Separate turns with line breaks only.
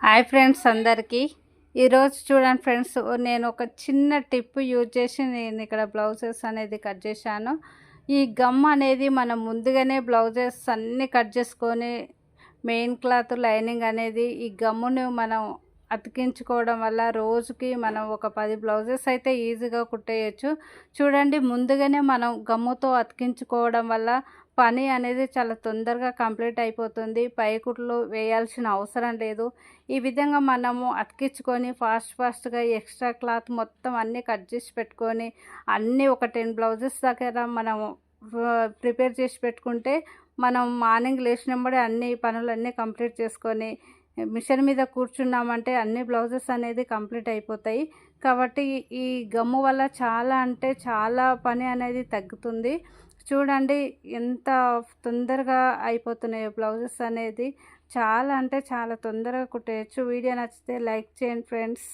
Hi friends అందరికీ ఈరోజు చూడండి ఫ్రెండ్స్, నేను ఒక చిన్న టిప్ యూజ్ చేసి నేను ఇక్కడ బ్లౌజెస్ అనేది కట్ చేశాను. ఈ గమ్ అనేది మనం ముందుగానే బ్లౌజెస్ అన్నీ కట్ చేసుకొని మెయిన్ క్లాత్ లైనింగ్ అనేది ఈ గమ్మును మనం అతికించుకోవడం వల్ల రోజుకి మనం ఒక 10 బ్లౌజెస్ అయితే ఈజీగా కుట్టేయచ్చు. చూడండి, ముందుగానే మనం గమ్ముతో అతికించుకోవడం వల్ల పని అనేది చాలా తొందరగా కంప్లీట్ అయిపోతుంది. పై కుట్లు వేయాల్సిన అవసరం లేదు. ఈ విధంగా మనము అతికించుకొని ఫాస్ట్గా ఎక్స్ట్రా క్లాత్ మొత్తం అన్నీ కట్ చేసి పెట్టుకొని అన్నీ ఒక 10 బ్లౌజెస్ దగ్గర మనము ప్రిపేర్ చేసి పెట్టుకుంటే మనం మార్నింగ్ లేచినప్పుడే అన్ని పనులన్నీ కంప్లీట్ చేసుకొని మిషన్ మీద కూర్చున్నామంటే అన్ని బ్లౌజెస్ అనేది కంప్లీట్ అయిపోతాయి. కాబట్టి ఈ గమ్ము వల్ల చాలా అంటే చాలా పని అనేది తగ్గుతుంది. చూడండి ఎంత తొందరగా అయిపోతున్నాయో బ్లౌజెస్ అనేది. చాలా అంటే చాలా తొందరగా కుట్టేయచ్చు. వీడియో నచ్చితే లైక్ చేయండి ఫ్రెండ్స్.